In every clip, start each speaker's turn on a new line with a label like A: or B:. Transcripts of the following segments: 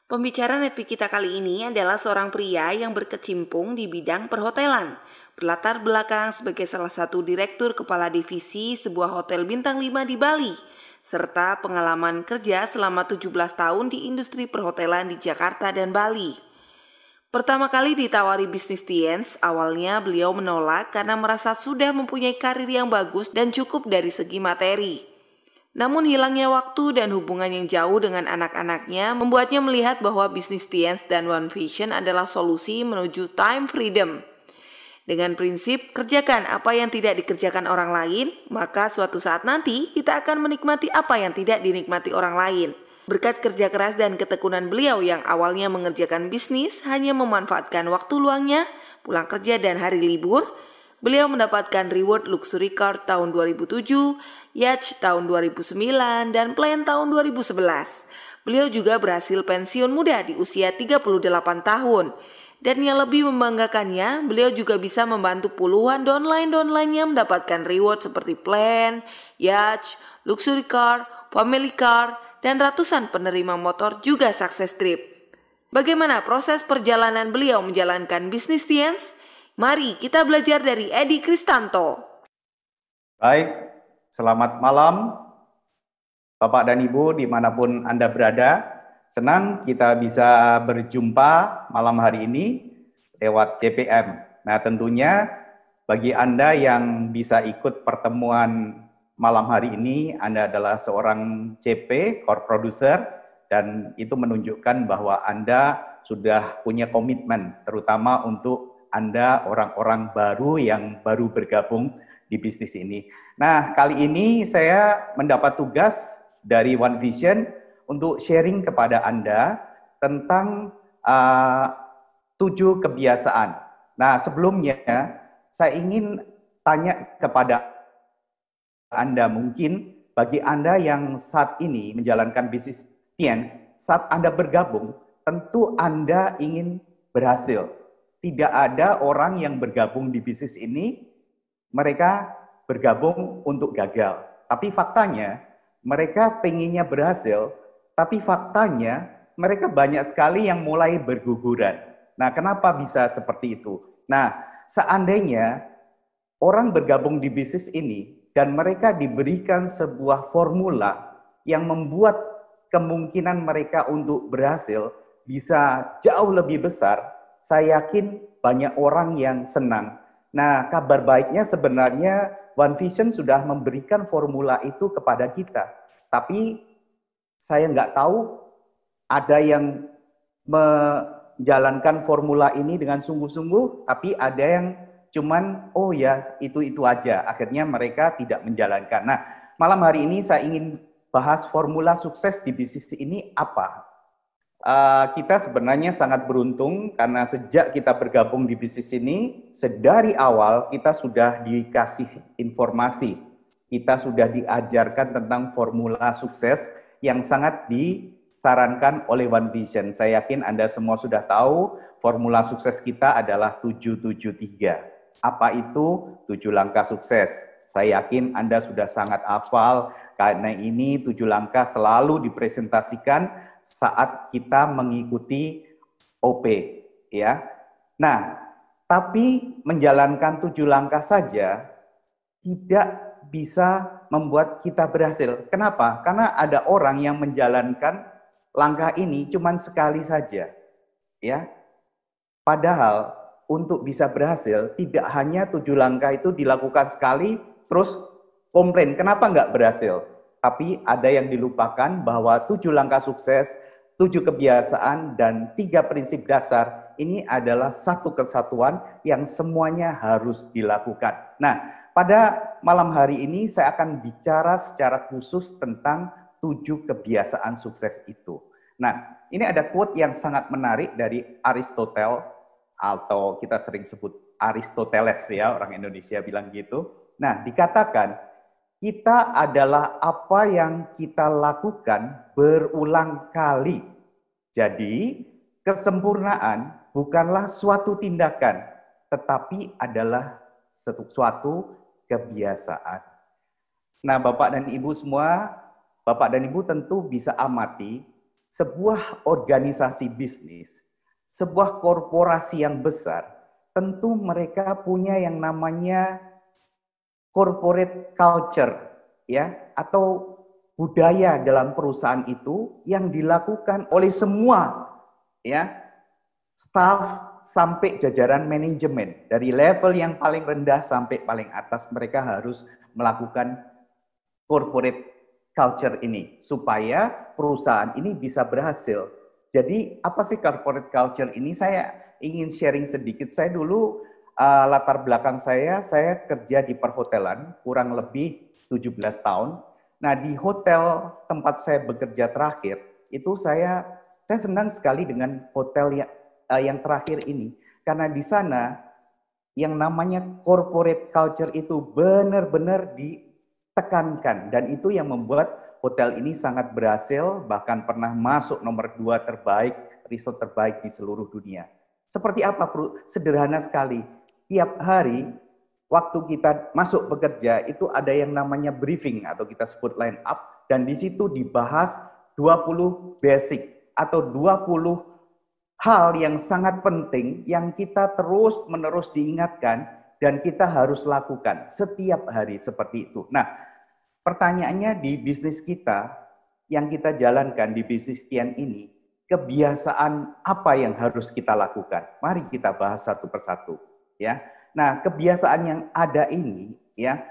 A: Pembicara Netpeak kita kali ini adalah seorang pria yang berkecimpung di bidang perhotelan. Berlatar belakang sebagai salah satu direktur kepala divisi sebuah hotel bintang 5 di Bali, serta pengalaman kerja selama 17 tahun di industri perhotelan di Jakarta dan Bali. Pertama kali ditawari bisnis Tiens, awalnya beliau menolak karena merasa sudah mempunyai karir yang bagus dan cukup dari segi materi. Namun hilangnya waktu dan hubungan yang jauh dengan anak-anaknya membuatnya melihat bahwa bisnis Tiens dan One Vision adalah solusi menuju time freedom. Dengan prinsip kerjakan apa yang tidak dikerjakan orang lain, maka suatu saat nanti kita akan menikmati apa yang tidak dinikmati orang lain. Berkat kerja keras dan ketekunan beliau yang awalnya mengerjakan bisnis hanya memanfaatkan waktu luangnya, pulang kerja dan hari libur, beliau mendapatkan reward luxury car tahun 2007, yacht tahun 2009, dan plan tahun 2011. Beliau juga berhasil pensiun muda di usia 38 tahun. Dan yang lebih membanggakannya, beliau juga bisa membantu puluhan downline-downline-nya mendapatkan reward seperti plan, yacht, luxury car, family car, dan ratusan penerima motor juga sukses trip. Bagaimana proses perjalanan beliau menjalankan bisnis Tiens? Mari kita belajar dari Edi Kristanto.
B: Baik, selamat malam Bapak dan Ibu dimanapun Anda berada. Senang kita bisa berjumpa malam hari ini lewat CPM. Nah, tentunya bagi Anda yang bisa ikut pertemuan malam hari ini, Anda adalah seorang CP, core producer, dan itu menunjukkan bahwa Anda sudah punya komitmen, terutama untuk Anda orang-orang baru yang baru bergabung di bisnis ini. Nah, kali ini saya mendapat tugas dari One Vision untuk sharing kepada Anda tentang 7 kebiasaan. Nah, sebelumnya saya ingin tanya kepada Anda, mungkin bagi Anda yang saat ini menjalankan bisnis Tiens, saat Anda bergabung, tentu Anda ingin berhasil. Tidak ada orang yang bergabung di bisnis ini, mereka bergabung untuk gagal. Tapi faktanya, mereka pengennya berhasil, tapi faktanya mereka banyak sekali yang mulai berguguran. Nah, kenapa bisa seperti itu? Nah, seandainya orang bergabung di bisnis ini dan mereka diberikan sebuah formula yang membuat kemungkinan mereka untuk berhasil bisa jauh lebih besar, saya yakin banyak orang yang senang. Nah, kabar baiknya sebenarnya One Vision sudah memberikan formula itu kepada kita. Tapi saya nggak tahu ada yang menjalankan formula ini dengan sungguh-sungguh, tapi ada yang cuman, oh ya, itu aja. Akhirnya mereka tidak menjalankan. Nah, malam hari ini saya ingin bahas formula sukses di bisnis ini apa. Kita sebenarnya sangat beruntung karena sejak kita bergabung di bisnis ini, sedari awal kita sudah dikasih informasi. Kita sudah diajarkan tentang formula sukses yang sangat disarankan oleh One Vision. Saya yakin Anda semua sudah tahu formula sukses kita adalah 773. Apa itu 7 langkah sukses? Saya yakin Anda sudah sangat hafal karena ini 7 langkah selalu dipresentasikan saat kita mengikuti OP, ya. Nah, tapi menjalankan 7 langkah saja tidak bisa membuat kita berhasil. Kenapa? Karena ada orang yang menjalankan langkah ini cuma sekali saja, ya. Padahal untuk bisa berhasil tidak hanya 7 langkah itu dilakukan sekali terus komplain kenapa nggak berhasil. Tapi ada yang dilupakan bahwa 7 langkah sukses, 7 kebiasaan, dan 3 prinsip dasar ini adalah satu kesatuan yang semuanya harus dilakukan. Nah, pada malam hari ini saya akan bicara secara khusus tentang 7 kebiasaan sukses itu. Nah, ini ada quote yang sangat menarik dari Aristoteles, atau kita sering sebut Aristoteles ya, orang Indonesia bilang gitu. Nah, dikatakan kita adalah apa yang kita lakukan berulang kali. Jadi, kesempurnaan bukanlah suatu tindakan, tetapi adalah suatu kebiasaan. Nah, Bapak dan Ibu semua, Bapak dan Ibu tentu bisa amati sebuah organisasi bisnis, sebuah korporasi yang besar, tentu mereka punya yang namanya corporate culture, ya, atau budaya dalam perusahaan itu yang dilakukan oleh semua, ya, staf sampai jajaran manajemen, dari level yang paling rendah sampai paling atas, mereka harus melakukan corporate culture ini supaya perusahaan ini bisa berhasil. Jadi apa sih corporate culture ini? Saya ingin sharing sedikit. Saya dulu latar belakang saya kerja di perhotelan kurang lebih 17 tahun. Nah, di hotel tempat saya bekerja terakhir itu saya senang sekali dengan hotel yang terakhir ini, karena di sana yang namanya corporate culture itu benar-benar ditekankan, dan itu yang membuat hotel ini sangat berhasil, bahkan pernah masuk nomor 2 terbaik, resort terbaik di seluruh dunia. Seperti apa, Bro? Sederhana sekali. Tiap hari waktu kita masuk bekerja itu ada yang namanya briefing atau kita sebut line up, dan di situ dibahas 20 basic atau 20 hal yang sangat penting yang kita terus-menerus diingatkan dan kita harus lakukan setiap hari seperti itu. Nah, pertanyaannya di bisnis kita yang kita jalankan di bisnis Tian ini, kebiasaan apa yang harus kita lakukan? Mari kita bahas satu persatu, ya. Nah, kebiasaan yang ada ini, ya,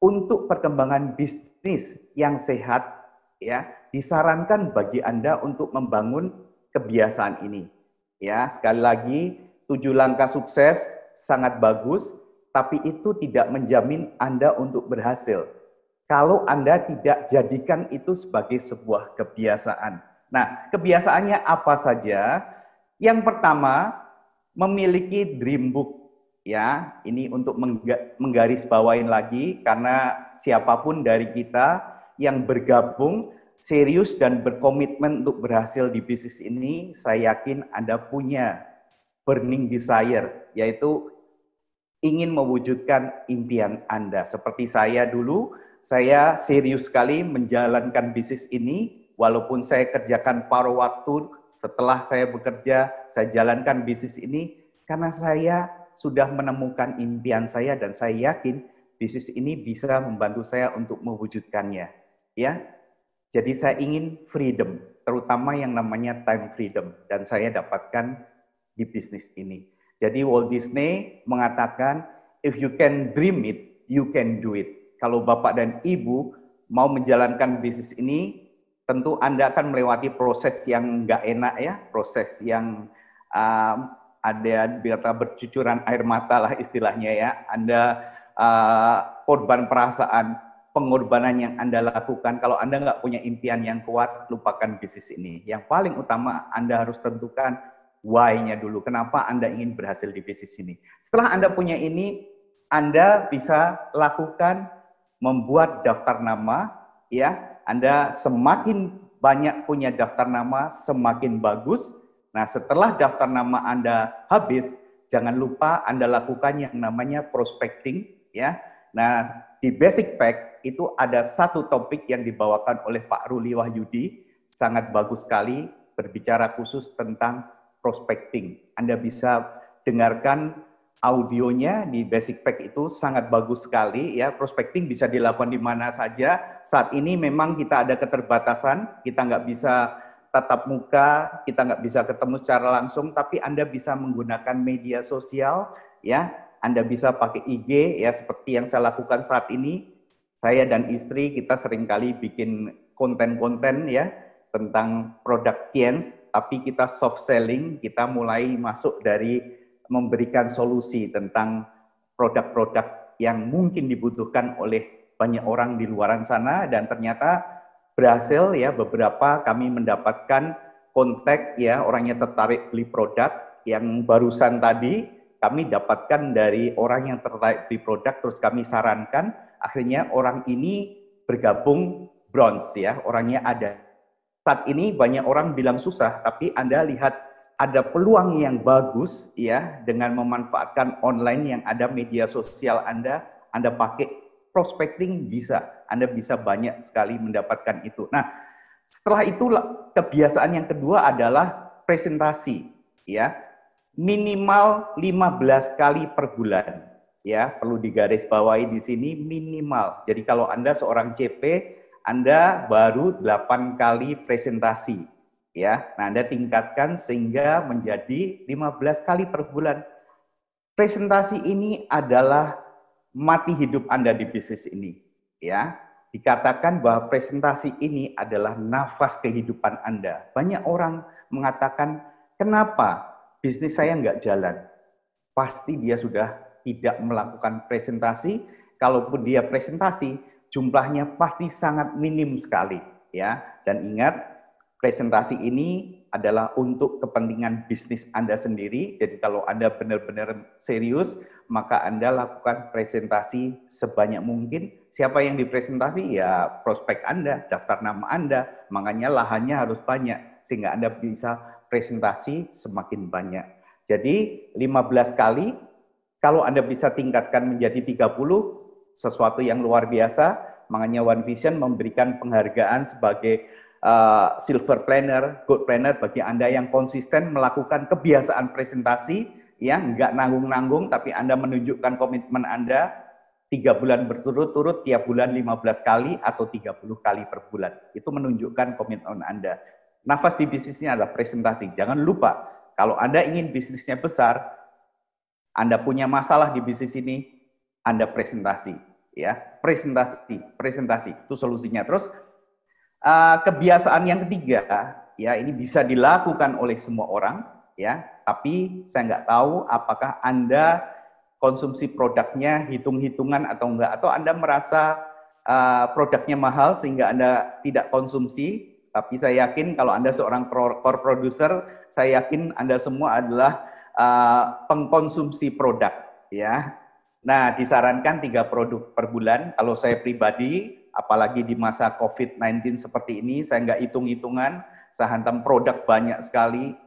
B: untuk perkembangan bisnis yang sehat, ya, disarankan bagi Anda untuk membangun kebiasaan ini. Ya, sekali lagi 7 langkah sukses sangat bagus, tapi itu tidak menjamin Anda untuk berhasil kalau Anda tidak jadikan itu sebagai sebuah kebiasaan. Nah, kebiasaannya apa saja? Yang pertama, memiliki dream book. Ya, ini untuk menggarisbawain lagi, karena siapapun dari kita yang bergabung serius dan berkomitmen untuk berhasil di bisnis ini, saya yakin Anda punya burning desire, yaitu ingin mewujudkan impian Anda. Seperti saya dulu, saya serius sekali menjalankan bisnis ini, walaupun saya kerjakan paruh waktu, setelah saya bekerja, saya jalankan bisnis ini, karena saya sudah menemukan impian saya, dan saya yakin bisnis ini bisa membantu saya untuk mewujudkannya. Ya, jadi saya ingin freedom, terutama yang namanya time freedom, dan saya dapatkan di bisnis ini. Jadi Walt Disney mengatakan, if you can dream it, you can do it. Kalau Bapak dan Ibu mau menjalankan bisnis ini, tentu Anda akan melewati proses yang nggak enak, ya, proses yang ada bercucuran air mata lah istilahnya, ya. Anda korban perasaan, pengorbanan yang Anda lakukan. Kalau Anda nggak punya impian yang kuat, lupakan bisnis ini. Yang paling utama, Anda harus tentukan why-nya dulu. Kenapa Anda ingin berhasil di bisnis ini? Setelah Anda punya ini, Anda bisa lakukan membuat daftar nama, ya. Anda semakin banyak punya daftar nama, semakin bagus. Nah, setelah daftar nama Anda habis, jangan lupa Anda lakukan yang namanya prospecting, ya. Nah, di Basic Pack itu ada satu topik yang dibawakan oleh Pak Ruli Wahyudi, sangat bagus sekali, berbicara khusus tentang prospecting. Anda bisa dengarkan audionya di Basic Pack, itu sangat bagus sekali, ya. Prospecting bisa dilakukan di mana saja. Saat ini memang kita ada keterbatasan, kita nggak bisa tatap muka, kita nggak bisa ketemu secara langsung, tapi Anda bisa menggunakan media sosial, ya. Anda bisa pakai IG, ya, seperti yang saya lakukan saat ini. Saya dan istri kita seringkali bikin konten-konten, ya, tentang produk Tiens, tapi kita soft selling, kita mulai masuk dari memberikan solusi tentang produk-produk yang mungkin dibutuhkan oleh banyak orang di luaran sana, dan ternyata berhasil, ya. Beberapa kami mendapatkan kontak, ya, orangnya tertarik beli produk yang barusan tadi. Kami dapatkan dari orang yang tertarik di produk, terus kami sarankan, akhirnya orang ini bergabung bronze, ya, orangnya ada. Saat ini banyak orang bilang susah, tapi Anda lihat ada peluang yang bagus, ya, dengan memanfaatkan online yang ada media sosial Anda pakai prospecting bisa, Anda bisa banyak sekali mendapatkan itu. Nah, Setelah itu kebiasaan yang kedua adalah presentasi, ya. Minimal 15 kali per bulan, ya. Perlu digarisbawahi di sini minimal. Jadi kalau Anda seorang CP, Anda baru 8 kali presentasi, ya. Nah, Anda tingkatkan sehingga menjadi 15 kali per bulan. Presentasi ini adalah mati hidup Anda di bisnis ini, ya. Dikatakan bahwa presentasi ini adalah nafas kehidupan Anda. Banyak orang mengatakan, kenapa bisnis saya nggak jalan? Pasti dia sudah tidak melakukan presentasi. Kalaupun dia presentasi, jumlahnya pasti sangat minim sekali, ya. Dan ingat, presentasi ini adalah untuk kepentingan bisnis Anda sendiri. Jadi kalau Anda benar-benar serius, maka Anda lakukan presentasi sebanyak mungkin. Siapa yang dipresentasi? Ya prospek Anda, daftar nama Anda. Makanya lahannya harus banyak, sehingga Anda bisa presentasi semakin banyak. Jadi 15 kali, kalau Anda bisa tingkatkan menjadi 30, sesuatu yang luar biasa. Makanya One Vision memberikan penghargaan sebagai silver planner, gold planner bagi Anda yang konsisten melakukan kebiasaan presentasi, ya, nggak nanggung-nanggung, tapi Anda menunjukkan komitmen Anda 3 bulan berturut-turut, tiap bulan 15 kali atau 30 kali per bulan. Itu menunjukkan komitmen Anda. Nafas di bisnisnya adalah presentasi. Jangan lupa, kalau Anda ingin bisnisnya besar, Anda punya masalah di bisnis ini, Anda presentasi, ya, presentasi itu solusinya. Terus kebiasaan yang ketiga, ya, ini bisa dilakukan oleh semua orang, ya, tapi saya nggak tahu apakah Anda konsumsi produknya hitung-hitungan atau enggak, atau Anda merasa produknya mahal sehingga Anda tidak konsumsi. Tapi saya yakin kalau Anda seorang core producer, saya yakin Anda semua adalah pengkonsumsi produk, ya. Nah, disarankan 3 produk per bulan. Kalau saya pribadi, apalagi di masa COVID-19 seperti ini, saya nggak hitung-hitungan, saya hantam produk banyak sekali.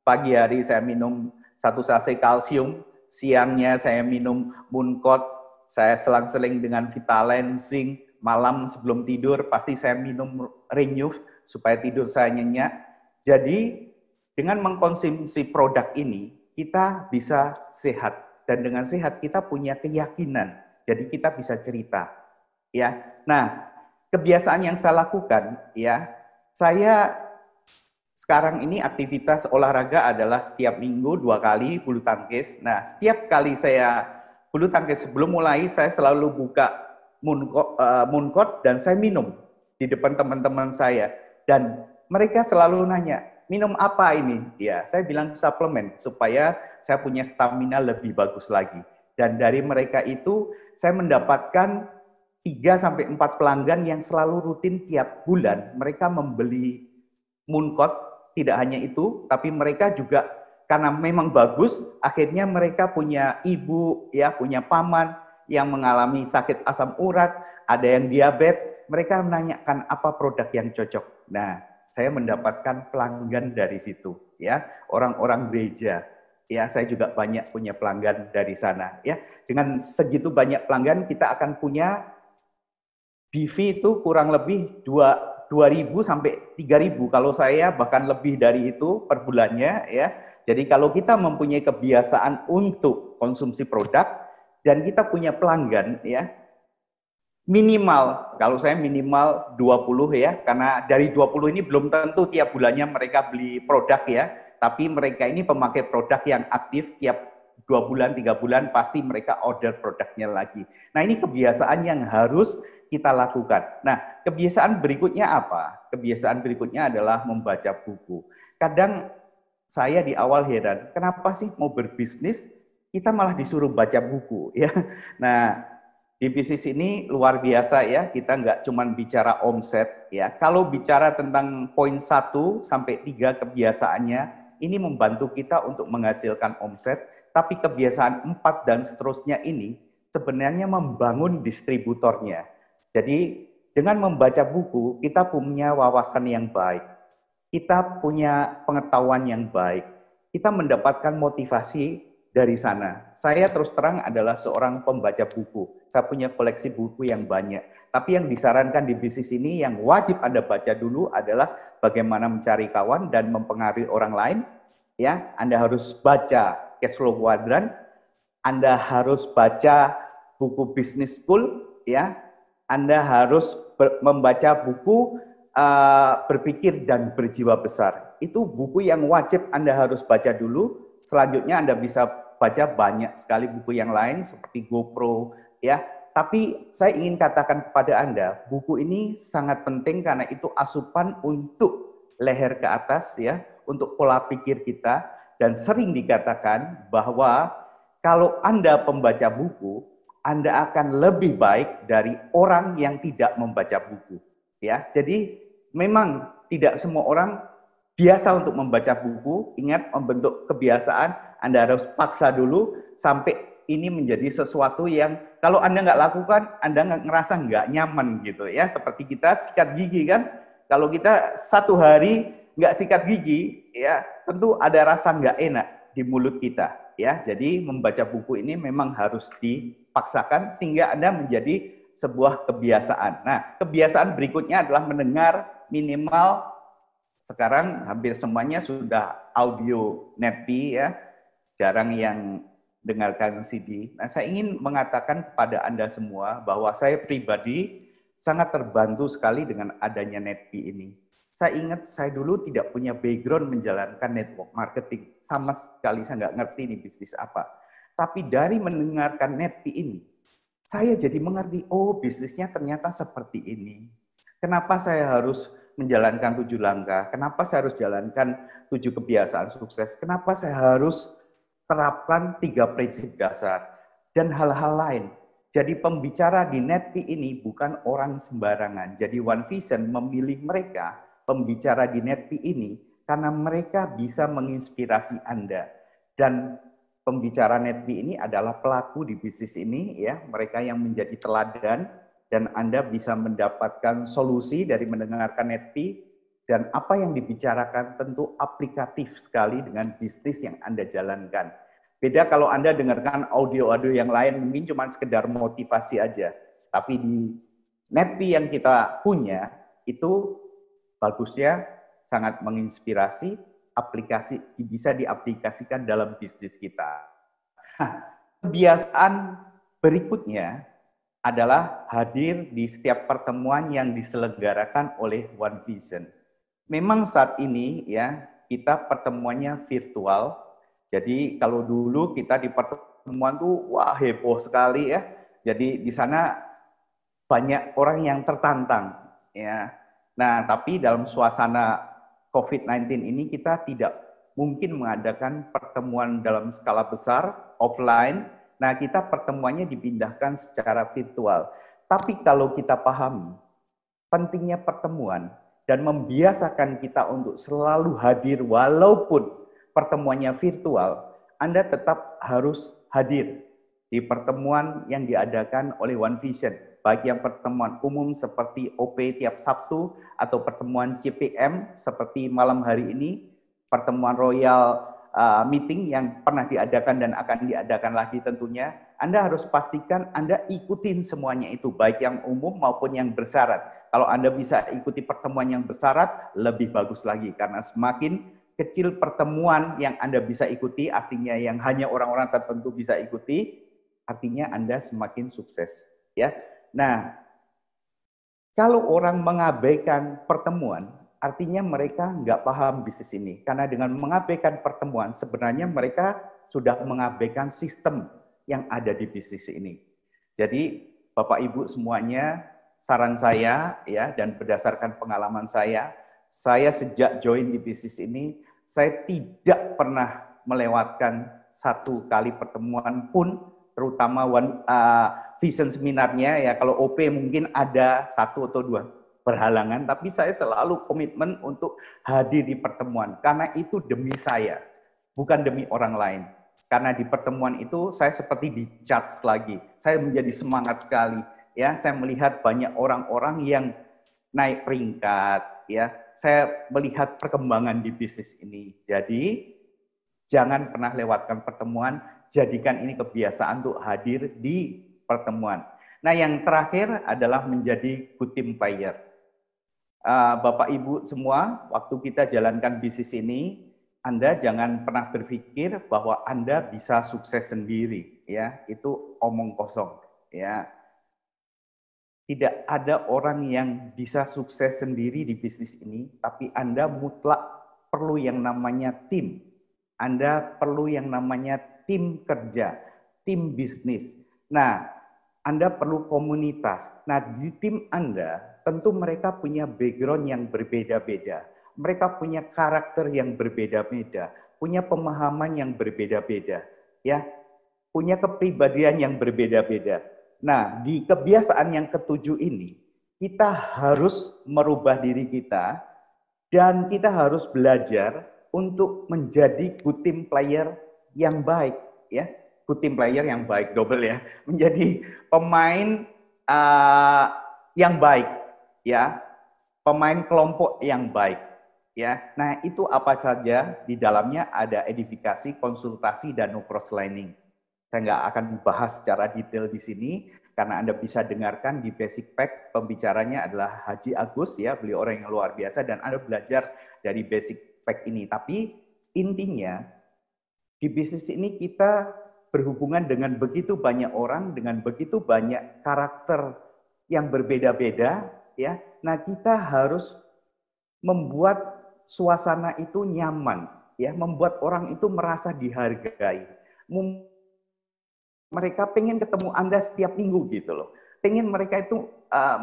B: Pagi hari saya minum 1 sachet kalsium, siangnya saya minum Mooncott, saya selang-seling dengan Vitalan, Zinc, malam sebelum tidur pasti saya minum Renew supaya tidur saya nyenyak. Jadi dengan mengkonsumsi produk ini, kita bisa sehat. Dan dengan sehat kita punya keyakinan, jadi kita bisa cerita. Ya, nah kebiasaan yang saya lakukan, ya, saya sekarang ini aktivitas olahraga adalah setiap minggu 2 kali bulu tangkis. Nah, setiap kali saya bulu tangkis sebelum mulai, saya selalu buka Mooncott dan saya minum di depan teman-teman saya. Dan mereka selalu nanya, minum apa ini? Ya, saya bilang suplemen supaya saya punya stamina lebih bagus lagi. Dan dari mereka itu saya mendapatkan 3-4 pelanggan yang selalu rutin tiap bulan mereka membeli Mooncott. Tidak hanya itu, tapi mereka juga karena memang bagus, akhirnya mereka punya ibu, ya, punya paman yang mengalami sakit asam urat, ada yang diabetes, mereka menanyakan apa produk yang cocok. Nah, saya mendapatkan pelanggan dari situ, ya, orang-orang gereja. Ya, saya juga banyak punya pelanggan dari sana, ya. Dengan segitu banyak pelanggan, kita akan punya BV itu kurang lebih 2.000 sampai 3.000. Kalau saya bahkan lebih dari itu per bulannya, ya. Jadi kalau kita mempunyai kebiasaan untuk konsumsi produk dan kita punya pelanggan, ya, minimal, kalau saya minimal 20, ya, karena dari 20 ini belum tentu tiap bulannya mereka beli produk, ya, tapi mereka ini pemakai produk yang aktif tiap 2 bulan, 3 bulan pasti mereka order produknya lagi. Nah, ini kebiasaan yang harus kita lakukan. Nah, kebiasaan berikutnya apa? Kebiasaan berikutnya adalah membaca buku. Kadang saya di awal heran, kenapa sih mau berbisnis kita malah disuruh baca buku, ya. Nah, di bisnis ini luar biasa, ya, kita nggak cuma bicara omset, ya. Kalau bicara tentang poin 1 sampai 3 kebiasaannya, ini membantu kita untuk menghasilkan omset, tapi kebiasaan 4 dan seterusnya ini sebenarnya membangun distributornya. Jadi dengan membaca buku, kita punya wawasan yang baik, kita punya pengetahuan yang baik, kita mendapatkan motivasi dari sana. Saya terus terang adalah seorang pembaca buku. Saya punya koleksi buku yang banyak. Tapi yang disarankan di bisnis ini yang wajib Anda baca dulu adalah bagaimana mencari kawan dan mempengaruhi orang lain. Ya, Anda harus baca Cash Flow Quadrant, Anda harus baca buku Business School, ya. Anda harus membaca buku Berpikir dan Berjiwa Besar. Itu buku yang wajib Anda harus baca dulu. Selanjutnya Anda bisa baca banyak sekali buku yang lain seperti GoPro, ya. Tapi saya ingin katakan kepada Anda, buku ini sangat penting karena itu asupan untuk leher ke atas, ya, untuk pola pikir kita. Dan sering dikatakan bahwa kalau Anda pembaca buku, Anda akan lebih baik dari orang yang tidak membaca buku. Ya, jadi memang tidak semua orang biasa untuk membaca buku. Ingat, membentuk kebiasaan Anda harus paksa dulu sampai ini menjadi sesuatu yang kalau Anda nggak lakukan, Anda nggak ngerasa nggak nyaman gitu ya. Seperti kita sikat gigi kan, kalau kita 1 hari nggak sikat gigi, ya tentu ada rasa nggak enak di mulut kita. Ya, jadi membaca buku ini memang harus dipaksakan sehingga Anda menjadi sebuah kebiasaan. Nah, kebiasaan berikutnya adalah mendengar minimal sekarang hampir semuanya sudah audio netpi ya, jarang yang dengarkan CD. Nah, saya ingin mengatakan kepada Anda semua bahwa saya pribadi sangat terbantu sekali dengan adanya netpi ini. Saya ingat saya dulu tidak punya background menjalankan network marketing. Sama sekali saya nggak ngerti ini bisnis apa. Tapi dari mendengarkan netpi ini, saya jadi mengerti, oh bisnisnya ternyata seperti ini. Kenapa saya harus menjalankan 7 langkah? Kenapa saya harus jalankan 7 kebiasaan sukses? Kenapa saya harus terapkan 3 prinsip dasar? Dan hal-hal lain. Jadi pembicara di netpi ini bukan orang sembarangan. Jadi One Vision memilih mereka pembicara di netpi ini karena mereka bisa menginspirasi Anda. Dan pembicara netpi ini adalah pelaku di bisnis ini, ya, mereka yang menjadi teladan dan Anda bisa mendapatkan solusi dari mendengarkan netpi dan apa yang dibicarakan tentu aplikatif sekali dengan bisnis yang Anda jalankan. Beda kalau Anda dengarkan audio-audio yang lain mungkin cuma sekedar motivasi aja, tapi di netpi yang kita punya itu bagusnya sangat menginspirasi, aplikasi bisa diaplikasikan dalam bisnis kita. Nah, kebiasaan berikutnya adalah hadir di setiap pertemuan yang diselenggarakan oleh One Vision. Memang saat ini ya kita pertemuannya virtual. Jadi kalau dulu kita di pertemuan tuh wah heboh sekali ya. Jadi di sana banyak orang yang tertantang ya. Nah, tapi dalam suasana COVID-19 ini kita tidak mungkin mengadakan pertemuan dalam skala besar, offline. Nah, kita pertemuannya dipindahkan secara virtual. Tapi kalau kita pahami pentingnya pertemuan dan membiasakan kita untuk selalu hadir walaupun pertemuannya virtual, Anda tetap harus hadir di pertemuan yang diadakan oleh One Vision. Baik yang pertemuan umum seperti OP tiap Sabtu atau pertemuan CPM seperti malam hari ini, pertemuan royal meeting yang pernah diadakan dan akan diadakan lagi tentunya, Anda harus pastikan Anda ikutin semuanya itu, baik yang umum maupun yang bersyarat. Kalau Anda bisa ikuti pertemuan yang bersyarat, lebih bagus lagi, karena semakin kecil pertemuan yang Anda bisa ikuti, artinya yang hanya orang-orang tertentu bisa ikuti, artinya Anda semakin sukses. Ya. Nah, kalau orang mengabaikan pertemuan, artinya mereka nggak paham bisnis ini. Karena dengan mengabaikan pertemuan, sebenarnya mereka sudah mengabaikan sistem yang ada di bisnis ini. Jadi, Bapak Ibu semuanya, saran saya ya, dan berdasarkan pengalaman saya sejak join di bisnis ini, saya tidak pernah melewatkan 1 kali pertemuan pun, terutama Vision seminarnya ya. Kalau OP mungkin ada 1 atau 2 berhalangan, tapi saya selalu komitmen untuk hadir di pertemuan karena itu demi saya, bukan demi orang lain. Karena di pertemuan itu saya seperti di-charge lagi, saya menjadi semangat sekali ya. Saya melihat banyak orang-orang yang naik peringkat ya. Saya melihat perkembangan di bisnis ini. Jadi jangan pernah lewatkan pertemuan jadikan ini kebiasaan untuk hadir di pertemuan. Nah, yang terakhir adalah menjadi good team player. Bapak Ibu semua, waktu kita jalankan bisnis ini, Anda jangan pernah berpikir bahwa Anda bisa sukses sendiri, ya. Itu omong kosong, ya. Tidak ada orang yang bisa sukses sendiri di bisnis ini, tapi Anda mutlak perlu yang namanya tim. Anda perlu yang namanya tim kerja, tim bisnis. Nah, Anda perlu komunitas. Nah, di tim Anda, tentu mereka punya background yang berbeda-beda. Mereka punya karakter yang berbeda-beda, punya pemahaman yang berbeda-beda, ya, punya kepribadian yang berbeda-beda. Nah, di kebiasaan yang ketujuh ini, kita harus merubah diri kita dan kita harus belajar untuk menjadi good team player yang baik, ya. Good team player yang baik, double ya. Menjadi pemain yang baik, ya. Pemain kelompok yang baik, ya. Nah, itu apa saja di dalamnya ada edifikasi, konsultasi, dan no cross lining. Saya nggak akan bahas secara detail di sini, karena Anda bisa dengarkan di Basic Pack, pembicaranya adalah Haji Agus, ya, beliau orang yang luar biasa, dan Anda belajar dari Basic Pack ini. Tapi intinya, di bisnis ini kita berhubungan dengan begitu banyak orang, dengan begitu banyak karakter yang berbeda-beda, ya. Nah, kita harus membuat suasana itu nyaman, ya, membuat orang itu merasa dihargai. Mereka pengen ketemu Anda setiap minggu gitu loh. Pengen mereka itu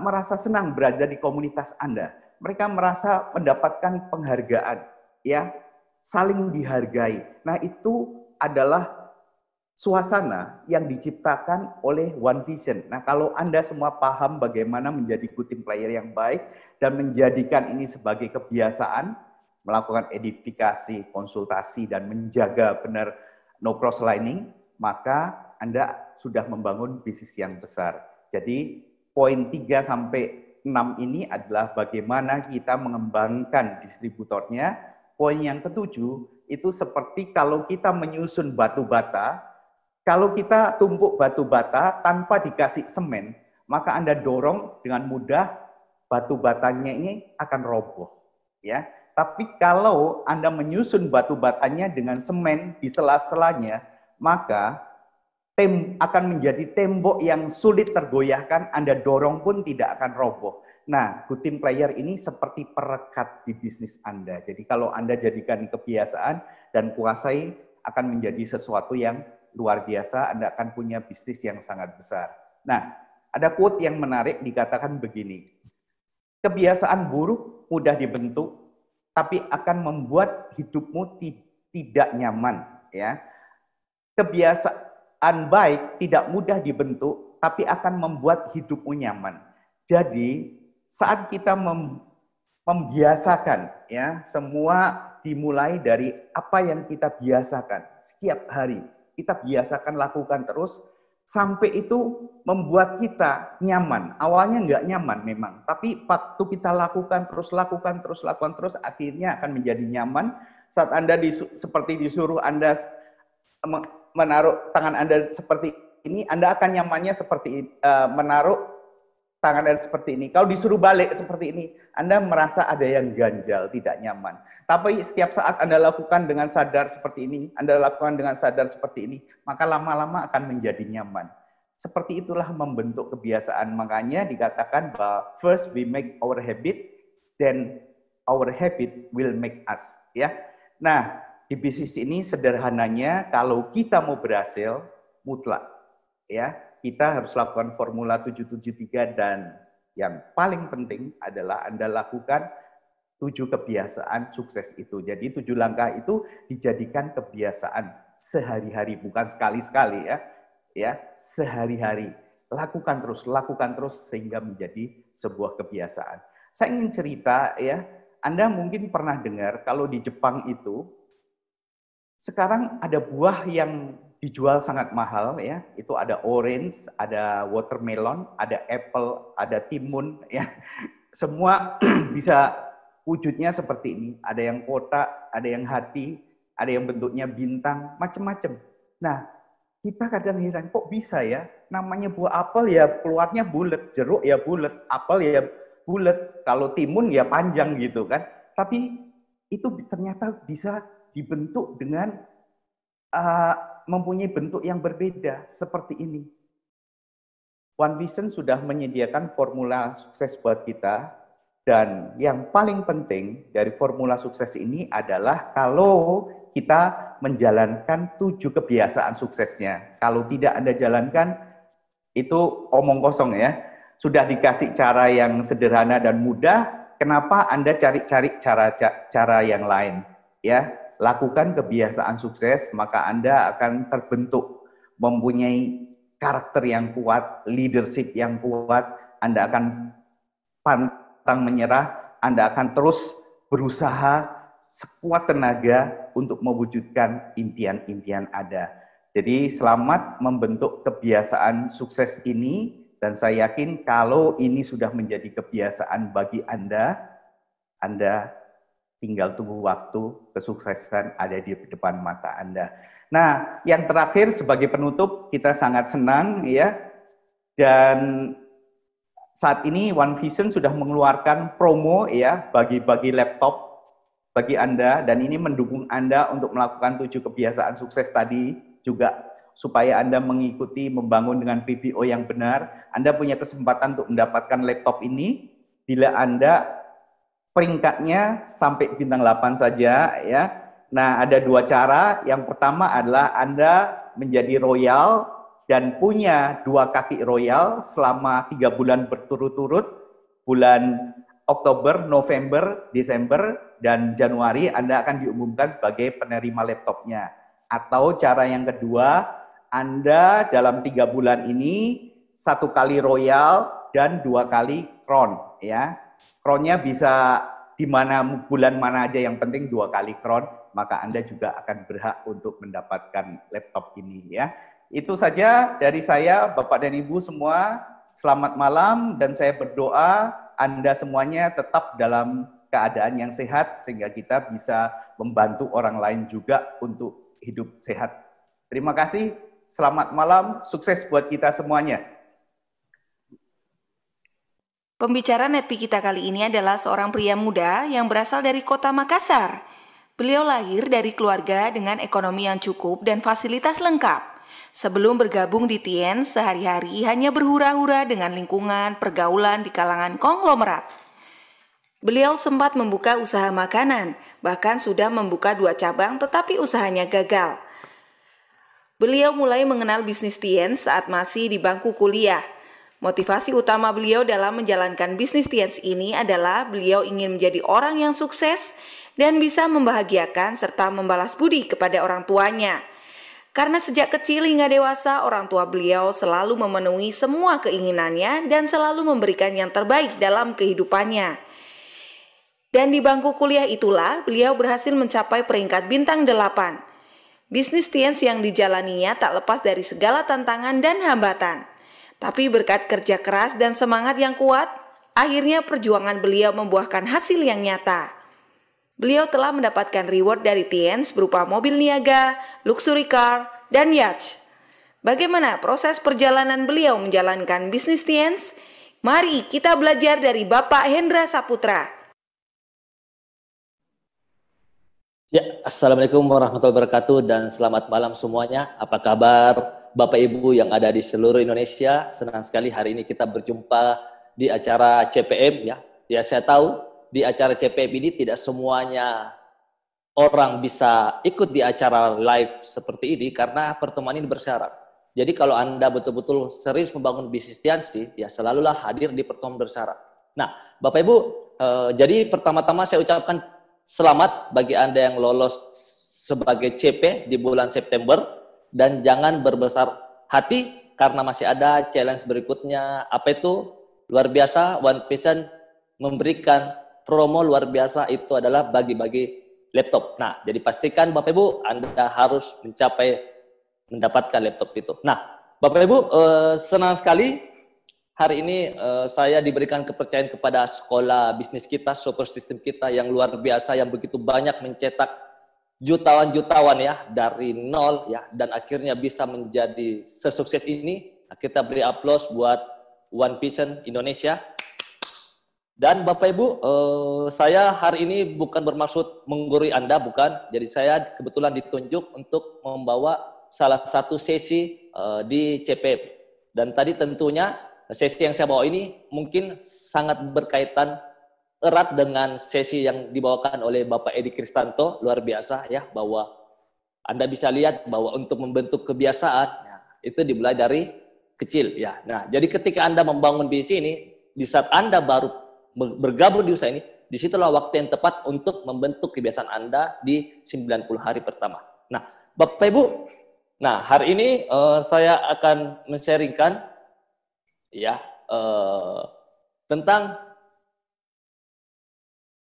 B: merasa senang berada di komunitas Anda. Mereka merasa mendapatkan penghargaan, ya, saling dihargai. Nah, itu adalah suasana yang diciptakan oleh One Vision. Nah, kalau Anda semua paham bagaimana menjadi good team player yang baik dan menjadikan ini sebagai kebiasaan, melakukan edifikasi, konsultasi, dan menjaga benar no cross lining, maka Anda sudah membangun bisnis yang besar. Jadi poin 3 sampai 6 ini adalah bagaimana kita mengembangkan distributornya. Poin yang ketujuh itu seperti kalau kita menyusun batu bata, kalau kita tumpuk batu bata tanpa dikasih semen, maka Anda dorong dengan mudah batu batanya ini akan roboh, ya. Tapi kalau Anda menyusun batu batanya dengan semen di sela-selanya, maka akan menjadi tembok yang sulit tergoyahkan, Anda dorong pun tidak akan roboh. Nah, good team player ini seperti perekat di bisnis Anda. Jadi kalau Anda jadikan kebiasaan dan kuasai, akan menjadi sesuatu yang luar biasa, Anda akan punya bisnis yang sangat besar. Nah, ada quote yang menarik dikatakan begini, kebiasaan buruk mudah dibentuk, tapi akan membuat hidupmu tidak nyaman, ya. Kebiasaan baik tidak mudah dibentuk, tapi akan membuat hidupmu nyaman. Jadi, saat kita membiasakan, ya, semua dimulai dari apa yang kita biasakan setiap hari. Kita biasakan lakukan terus, sampai itu membuat kita nyaman. Awalnya nggak nyaman memang, tapi waktu kita lakukan terus, akhirnya akan menjadi nyaman. Saat Anda seperti disuruh Anda menaruh tangan Anda seperti ini, Anda akan nyamannya seperti menaruh tangan Anda seperti ini. Kalau disuruh balik seperti ini, Anda merasa ada yang ganjal, tidak nyaman. Tapi setiap saat Anda lakukan dengan sadar seperti ini, Anda lakukan dengan sadar seperti ini, maka lama-lama akan menjadi nyaman. Seperti itulah membentuk kebiasaan. Makanya dikatakan bahwa first we make our habit, then our habit will make us. Ya. Nah, di bisnis ini sederhananya, kalau kita mau berhasil, mutlak, ya, kita harus lakukan formula 773, dan yang paling penting adalah Anda lakukan 7 kebiasaan sukses itu. Jadi 7 langkah itu dijadikan kebiasaan sehari-hari, bukan sekali-sekali, ya. Ya, sehari-hari. Lakukan terus sehingga menjadi sebuah kebiasaan. Saya ingin cerita, ya. Anda mungkin pernah dengar kalau di Jepang itu sekarang ada buah yang dijual sangat mahal, ya. Itu ada orange, ada watermelon, ada apple, ada timun, ya. Semua bisa wujudnya seperti ini. Ada yang kotak, ada yang hati, ada yang bentuknya bintang, macam-macam. Nah, kita kadang heran, kok bisa ya? Namanya buah apel ya keluarnya bulat, jeruk ya bulat, apel ya bulat, kalau timun ya panjang gitu kan. Tapi itu ternyata bisa dibentuk dengan mempunyai bentuk yang berbeda seperti ini. One Vision sudah menyediakan formula sukses buat kita, dan yang paling penting dari formula sukses ini adalah kalau kita menjalankan 7 kebiasaan suksesnya. Kalau tidak Anda jalankan, itu omong kosong ya. Sudah dikasih cara yang sederhana dan mudah, kenapa Anda cari-cari cara yang lain? Ya, lakukan kebiasaan sukses, maka Anda akan terbentuk, mempunyai karakter yang kuat, leadership yang kuat, Anda akan pantang menyerah, Anda akan terus berusaha sekuat tenaga untuk mewujudkan impian-impian Anda. Jadi selamat membentuk kebiasaan sukses ini, dan saya yakin kalau ini sudah menjadi kebiasaan bagi Anda tinggal tunggu waktu, kesuksesan ada di depan mata Anda. Nah, yang terakhir sebagai penutup, kita sangat senang ya, dan saat ini One Vision sudah mengeluarkan promo ya, bagi laptop bagi Anda, dan ini mendukung Anda untuk melakukan 7 kebiasaan sukses tadi juga, supaya Anda mengikuti membangun dengan PBO yang benar. Anda punya kesempatan untuk mendapatkan laptop ini bila Anda peringkatnya sampai bintang 8 saja ya. Nah, ada 2 cara. Yang pertama adalah Anda menjadi royal dan punya 2 kaki royal selama 3 bulan berturut-turut, bulan Oktober, November, Desember, dan Januari Anda akan diumumkan sebagai penerima laptopnya. Atau cara yang kedua, Anda dalam 3 bulan ini 1 kali royal dan 2 kali crown ya. Crown-nya bisa di mana bulan mana aja, yang penting 2 kali crown, maka Anda juga akan berhak untuk mendapatkan laptop ini ya. Itu saja dari saya, Bapak dan Ibu semua. Selamat malam, dan saya berdoa Anda semuanya tetap dalam keadaan yang sehat sehingga kita bisa membantu orang lain juga untuk hidup sehat. Terima kasih, selamat malam, sukses buat kita semuanya.
A: Pembicara Netpi kita kali ini adalah seorang pria muda yang berasal dari kota Makassar. Beliau lahir dari keluarga dengan ekonomi yang cukup dan fasilitas lengkap. Sebelum bergabung di Tiens, sehari-hari hanya berhura-hura dengan lingkungan pergaulan di kalangan konglomerat. Beliau sempat membuka usaha makanan, bahkan sudah membuka 2 cabang tetapi usahanya gagal. Beliau mulai mengenal bisnis Tiens saat masih di bangku kuliah. Motivasi utama beliau dalam menjalankan bisnis Tiens ini adalah beliau ingin menjadi orang yang sukses dan bisa membahagiakan serta membalas budi kepada orang tuanya. Karena sejak kecil hingga dewasa, orang tua beliau selalu memenuhi semua keinginannya dan selalu memberikan yang terbaik dalam kehidupannya. Dan di bangku kuliah itulah beliau berhasil mencapai peringkat bintang 8. Bisnis Tiens yang dijalaninya tak lepas dari segala tantangan dan hambatan. Tapi berkat kerja keras dan semangat yang kuat, akhirnya perjuangan beliau membuahkan hasil yang nyata. Beliau telah mendapatkan reward dari Tiens berupa mobil niaga, luxury car, dan yacht. Bagaimana proses perjalanan beliau menjalankan bisnis Tiens? Mari kita belajar dari Bapak Hendra Saputra.
C: Ya, Assalamualaikum warahmatullahi wabarakatuh dan selamat malam semuanya. Apa kabar Bapak Ibu yang ada di seluruh Indonesia? Senang sekali hari ini kita berjumpa di acara CPM ya. Ya, saya tahu di acara CPM ini tidak semuanya orang bisa ikut di acara live seperti ini karena pertemuan ini bersyarat. Jadi kalau Anda betul-betul serius membangun bisnis Tiens, ya selalulah hadir di pertemuan bersyarat. Nah, Bapak Ibu, jadi pertama-tama saya ucapkan selamat bagi Anda yang lolos sebagai CP di bulan September, dan jangan berbesar hati karena masih ada challenge berikutnya. Apa itu? Luar biasa, One Vision memberikan promo luar biasa, itu adalah bagi-bagi laptop. Nah, jadi pastikan Bapak Ibu Anda harus mendapatkan laptop itu. Nah, Bapak Ibu, senang sekali hari ini saya diberikan kepercayaan kepada sekolah bisnis kita, super system kita yang luar biasa, yang begitu banyak mencetak jutawan-jutawan ya dari nol ya dan akhirnya bisa menjadi sesukses ini. Kita beri aplaus buat One Vision Indonesia. Dan Bapak Ibu, saya hari ini bukan bermaksud menggurui Anda, bukan. Jadi saya kebetulan ditunjuk untuk membawa salah satu sesi di CPM. Dan tadi tentunya sesi yang saya bawa ini mungkin sangat berkaitan erat dengan sesi yang dibawakan oleh Bapak Edi Kristanto, luar biasa ya, bahwa Anda bisa lihat bahwa untuk membentuk kebiasaan, ya, itu dimulai dari kecil. Ya. Nah, jadi ketika Anda membangun bisnis ini, di saat Anda baru bergabung di usaha ini, disitulah waktu yang tepat untuk membentuk kebiasaan Anda di 90 hari pertama. Nah, Bapak Ibu, nah hari ini saya akan men-sharingkan ya tentang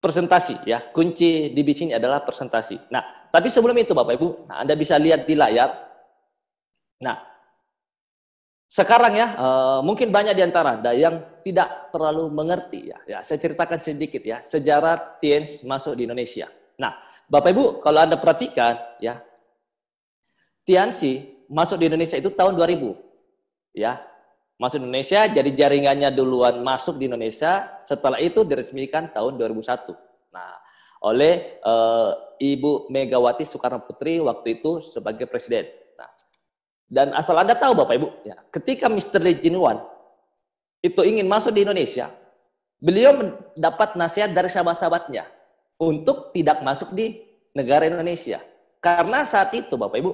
C: presentasi ya. Kunci di bisnis ini adalah presentasi. Nah, tapi sebelum itu Bapak Ibu, nah, Anda bisa lihat di layar. Nah, sekarang ya, mungkin banyak di antara Anda yang tidak terlalu mengerti ya. Saya ceritakan sedikit ya, sejarah TIANS masuk di Indonesia. Nah, Bapak Ibu, kalau Anda perhatikan ya, TIANS masuk di Indonesia itu tahun 2000. Ya. Masuk di Indonesia, jadi jaringannya duluan masuk di Indonesia, setelah itu diresmikan tahun 2001. Nah, oleh Ibu Megawati Soekarno Putri waktu itu sebagai presiden. Dan asal Anda tahu Bapak Ibu, ya, ketika Mr. Lee Jin-wan itu ingin masuk di Indonesia, beliau mendapat nasihat dari sahabat-sahabatnya untuk tidak masuk di negara Indonesia. Karena saat itu Bapak Ibu,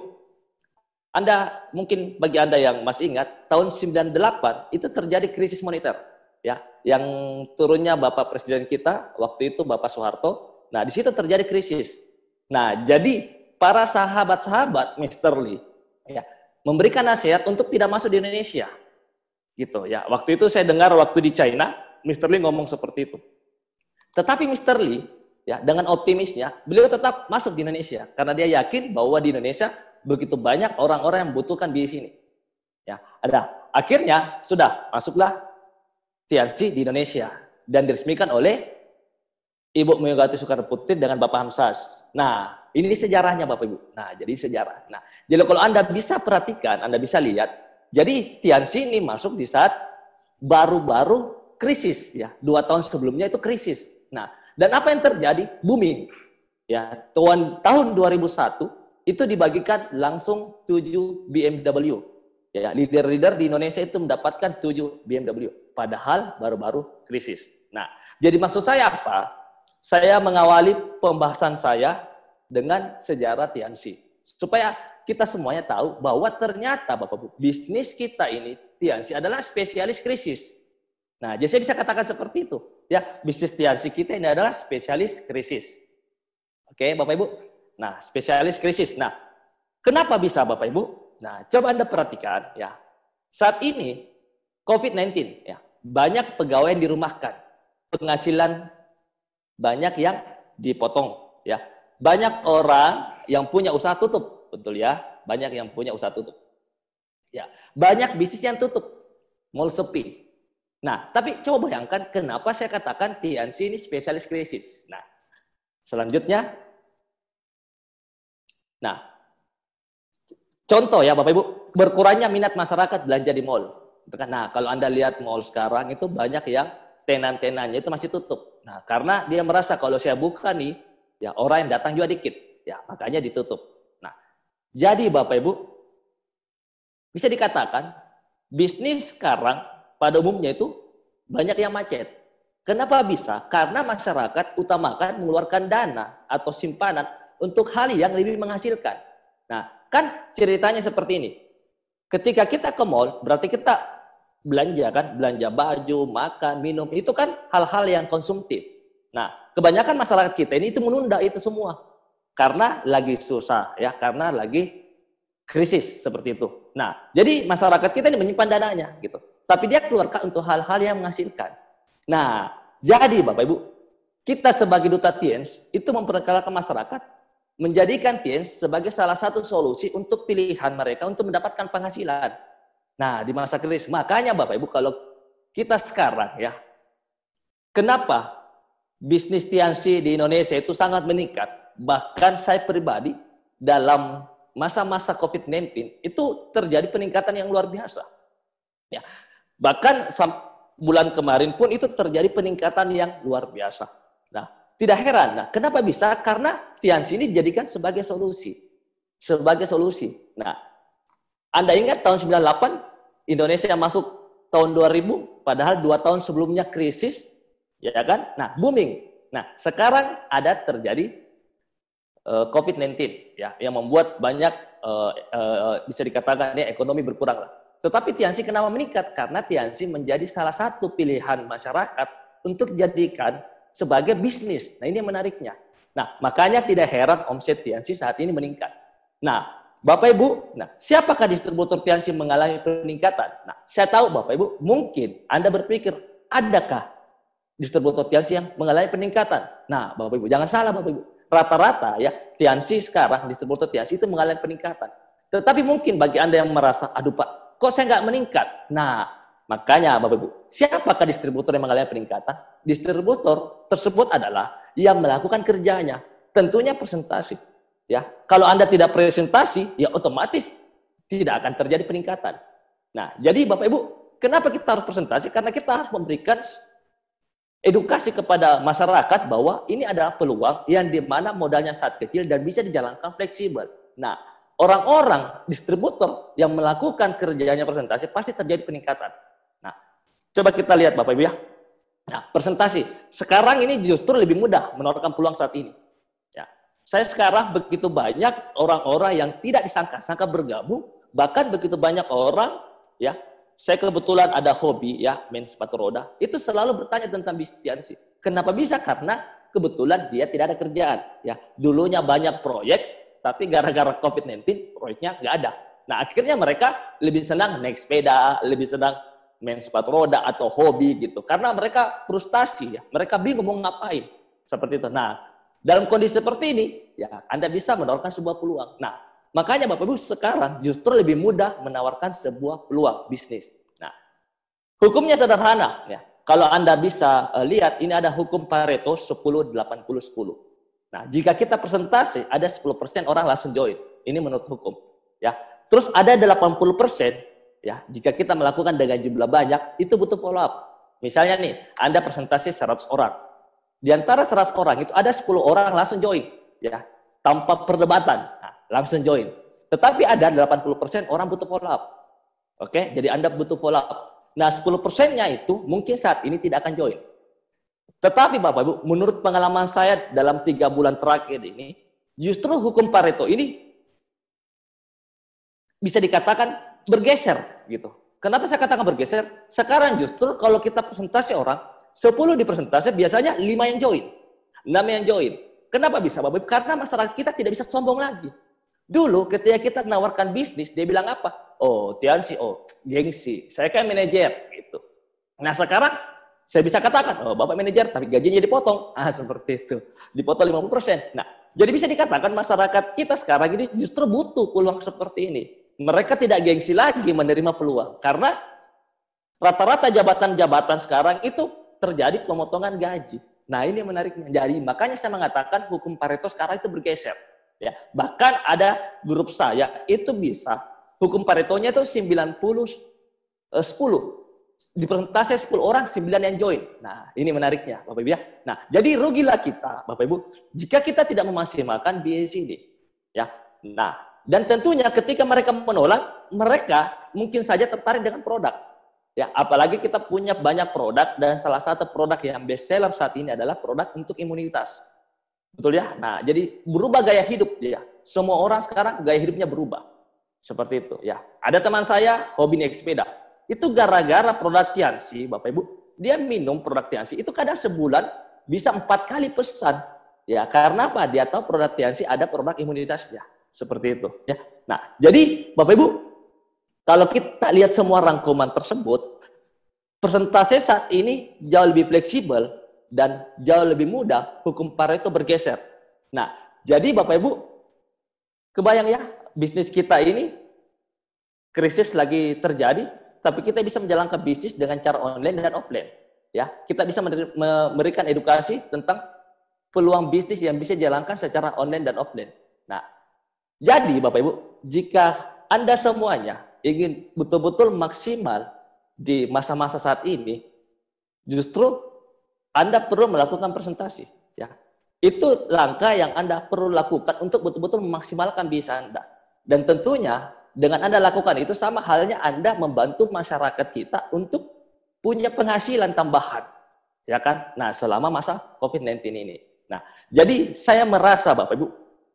C: Anda mungkin bagi Anda yang masih ingat, tahun 98 itu terjadi krisis moneter, ya, yang turunnya Bapak Presiden kita waktu itu Bapak Soeharto. Nah, di situ terjadi krisis. Nah, jadi para sahabat-sahabat Mr. Lee, ya, memberikan nasihat untuk tidak masuk di Indonesia. Gitu ya. Waktu itu saya dengar waktu di China, Mr. Lee ngomong seperti itu. Tetapi Mr. Lee ya dengan optimisnya, beliau tetap masuk di Indonesia karena dia yakin bahwa di Indonesia begitu banyak orang-orang yang membutuhkan bisnis ini. Ya, ada. Akhirnya sudah masuklah TIANS di Indonesia dan diresmikan oleh Ibu Megawati Soekarno Putri dengan Bapak Hamzah. Nah, ini sejarahnya Bapak Ibu. Nah, jadi sejarah. Nah, jadi kalau Anda bisa perhatikan, Anda bisa lihat, jadi TIANS ini masuk di saat baru-baru krisis ya. 2 tahun sebelumnya itu krisis. Nah, dan apa yang terjadi? Booming. Ya, tahun 2001 itu dibagikan langsung 7 BMW. Ya, leader-leader di Indonesia itu mendapatkan 7 BMW padahal baru-baru krisis. Nah, jadi maksud saya apa? Saya mengawali pembahasan saya dengan sejarah TIANS supaya kita semuanya tahu bahwa ternyata Bapak Ibu, bisnis kita ini TIANS adalah spesialis krisis. Nah, jadi saya bisa katakan seperti itu. Ya, bisnis TIANS kita ini adalah spesialis krisis. Oke, Bapak Ibu. Nah, spesialis krisis. Nah, kenapa bisa Bapak Ibu? Nah, coba Anda perhatikan ya. Saat ini COVID-19 ya, banyak pegawai yang dirumahkan. Penghasilan banyak yang dipotong ya. Banyak orang yang punya usaha tutup, betul ya? Banyak yang punya usaha tutup. Ya, banyak bisnis yang tutup. Mall sepi. Nah, tapi coba bayangkan kenapa saya katakan TIANS ini spesialis krisis. Nah, selanjutnya nah, contoh ya Bapak Ibu, berkurangnya minat masyarakat belanja di mall. Nah, kalau Anda lihat mall sekarang itu banyak yang tenan-tenannya itu masih tutup. Nah, karena dia merasa kalau saya buka nih, ya orang yang datang juga dikit. Ya, makanya ditutup. Nah, jadi Bapak Ibu, bisa dikatakan bisnis sekarang pada umumnya itu banyak yang macet. Kenapa bisa? Karena masyarakat utamakan mengeluarkan dana atau simpanan untuk hal yang lebih menghasilkan. Nah, kan ceritanya seperti ini. Ketika kita ke mall, berarti kita belanja kan, belanja baju, makan, minum, itu kan hal-hal yang konsumtif. Nah, kebanyakan masyarakat kita ini itu menunda itu semua karena lagi susah ya, karena lagi krisis seperti itu. Nah, jadi masyarakat kita ini menyimpan dananya gitu. Tapi dia keluarkan untuk hal-hal yang menghasilkan. Nah, jadi Bapak Ibu, kita sebagai duta TIANS itu memperkenalkan masyarakat, menjadikan TIANS sebagai salah satu solusi untuk pilihan mereka untuk mendapatkan penghasilan. Nah, di masa krisis. Makanya Bapak Ibu, kalau kita sekarang ya, kenapa bisnis TIANS di Indonesia itu sangat meningkat? Bahkan saya pribadi dalam masa-masa COVID-19 itu terjadi peningkatan yang luar biasa. Ya. Bahkan bulan kemarin pun itu terjadi peningkatan yang luar biasa. Nah, tidak heran. Nah, kenapa bisa? Karena Tianxi ini dijadikan sebagai solusi. Sebagai solusi. Nah, Anda ingat tahun 98 Indonesia masuk tahun 2000, padahal 2 tahun sebelumnya krisis, ya kan? Nah, booming. Nah, sekarang ada terjadi COVID-19, ya, yang membuat banyak bisa dikatakan ya, ekonomi berkurang lah. Tetapi Tianxi kenapa meningkat? Karena Tianxi menjadi salah satu pilihan masyarakat untuk dijadikan sebagai bisnis. Nah, ini yang menariknya. Nah, makanya tidak heran omset Tianxi saat ini meningkat. Nah, Bapak Ibu, siapakah distributor Tianxi mengalami peningkatan? Nah, saya tahu Bapak Ibu, mungkin Anda berpikir, adakah distributor Tianxi yang mengalami peningkatan? Nah, Bapak Ibu, jangan salah Bapak Ibu. Rata-rata ya, Tianxi sekarang, distributor Tianxi itu mengalami peningkatan. Tetapi mungkin bagi Anda yang merasa, aduh Pak, kok saya nggak meningkat? Nah, makanya Bapak Ibu, siapakah distributor yang mengalami peningkatan? Distributor tersebut adalah yang melakukan kerjanya. Tentunya presentasi. Ya, kalau Anda tidak presentasi, ya otomatis tidak akan terjadi peningkatan. Nah, jadi Bapak Ibu, kenapa kita harus presentasi? Karena kita harus memberikan edukasi kepada masyarakat bahwa ini adalah peluang yang di mana modalnya sangat kecil dan bisa dijalankan fleksibel. Nah, orang-orang distributor yang melakukan kerjanya presentasi pasti terjadi peningkatan. Nah, coba kita lihat Bapak Ibu ya. Nah, presentasi. Sekarang ini justru lebih mudah menawarkan peluang saat ini. Ya. Saya sekarang begitu banyak orang-orang yang tidak disangka-sangka bergabung, bahkan begitu banyak orang ya. Saya kebetulan ada hobi ya, main sepatu roda. Itu selalu bertanya tentang bisnis Tianxi. Kenapa bisa? Karena kebetulan dia tidak ada kerjaan. Ya, dulunya banyak proyek, tapi gara-gara COVID-19 proyeknya nggak ada. Nah, akhirnya mereka lebih senang naik sepeda, lebih senang main sepatu roda atau hobi gitu. Karena mereka frustasi ya, mereka bingung mau ngapain. Seperti itu. Nah, dalam kondisi seperti ini, ya Anda bisa menawarkan sebuah peluang. Nah, makanya Bapak Ibu sekarang justru lebih mudah menawarkan sebuah peluang bisnis. Nah, hukumnya sederhana ya. Kalau Anda bisa lihat ini ada hukum Pareto 10-80-10. Nah, jika kita presentasi ada 10% orang langsung join. Ini menurut hukum ya. Terus ada 80% ya, jika kita melakukan dengan jumlah banyak itu butuh follow up. Misalnya nih, Anda presentasi 100 orang. Di antara 100 orang itu ada 10 orang langsung join ya, tanpa perdebatan. Langsung join. Tetapi ada 80% orang butuh follow up. Oke, jadi Anda butuh follow up. Nah, 10%-nya itu mungkin saat ini tidak akan join. Tetapi Bapak Ibu, menurut pengalaman saya dalam 3 bulan terakhir ini, justru hukum Pareto ini bisa dikatakan bergeser gitu. Kenapa saya katakan bergeser? Sekarang justru kalau kita presentasi orang, 10 di presentasi biasanya 5 yang join, 6 yang join. Kenapa bisa Bapak Ibu? Karena masyarakat kita tidak bisa sombong lagi. Dulu ketika kita menawarkan bisnis, dia bilang apa? Oh, Tianxi, oh, gengsi. Saya kan manajer gitu. Nah, sekarang saya bisa katakan, oh, Bapak manajer, tapi gajinya dipotong. Seperti itu. Dipotong 50%. Nah, jadi bisa dikatakan masyarakat kita sekarang ini justru butuh peluang seperti ini. Mereka tidak gengsi lagi menerima peluang. Karena rata-rata jabatan-jabatan sekarang itu terjadi pemotongan gaji. Nah, ini menariknya. Jadi, makanya saya mengatakan hukum Pareto sekarang itu bergeser. Ya, bahkan ada grup saya itu bisa hukum Paretonya itu 90-10. Di presentasi 10 orang 9 yang join. Nah, ini menariknya Bapak Ibu ya. Nah, jadi rugilah kita Bapak Ibu jika kita tidak memaksimalkan bisnis ini. Ya. Nah, dan tentunya ketika mereka menolak, mereka mungkin saja tertarik dengan produk. Ya, apalagi kita punya banyak produk dan salah satu produk yang best seller saat ini adalah produk untuk imunitas. Betul ya? Nah, jadi berubah gaya hidup ya. Semua orang sekarang gaya hidupnya berubah. Seperti itu ya. Ada teman saya hobi naik sepeda. Itu gara-gara produk Tianxi, Bapak Ibu, dia minum produk Tianxi itu kadang sebulan bisa 4 kali pesan. Ya, karena apa? Dia tahu produk Tianxi ada produk imunitasnya. Seperti itu ya. Nah, jadi Bapak Ibu, kalau kita lihat semua rangkuman tersebut, persentase saat ini jauh lebih fleksibel dan jauh lebih mudah hukum Pareto bergeser. Nah, jadi Bapak Ibu, kebayang ya, bisnis kita ini krisis lagi terjadi, tapi kita bisa menjalankan bisnis dengan cara online dan offline. Ya, kita bisa memberikan edukasi tentang peluang bisnis yang bisa dijalankan secara online dan offline. Nah, jadi Bapak Ibu, jika Anda semuanya ingin betul-betul maksimal di masa-masa saat ini, justru Anda perlu melakukan presentasi. Ya, itu langkah yang Anda perlu lakukan untuk betul-betul memaksimalkan bisnis Anda. Dan tentunya dengan Anda lakukan itu sama halnya Anda membantu masyarakat kita untuk punya penghasilan tambahan. Ya kan? Nah, selama masa COVID-19 ini. Nah, jadi saya merasa Bapak Ibu,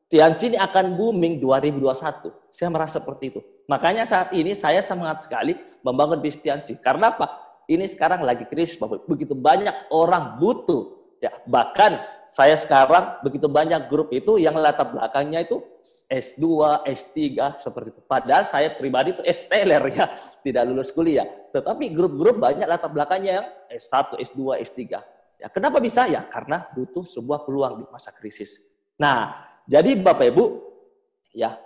C: Tiansi ini akan booming 2021. Saya merasa seperti itu. Makanya saat ini saya semangat sekali membangun bisnis Tiansi. Karena apa? Ini sekarang lagi krisis, Bapak. Begitu banyak orang butuh. Ya, bahkan saya sekarang begitu banyak grup itu yang latar belakangnya itu S2, S3 seperti itu. Padahal saya pribadi itu S-teler ya, tidak lulus kuliah. Tetapi grup-grup banyak latar belakangnya yang S1, S2, S3. Ya, kenapa bisa? Ya, karena butuh sebuah peluang di masa krisis. Nah, jadi Bapak Ibu, ya,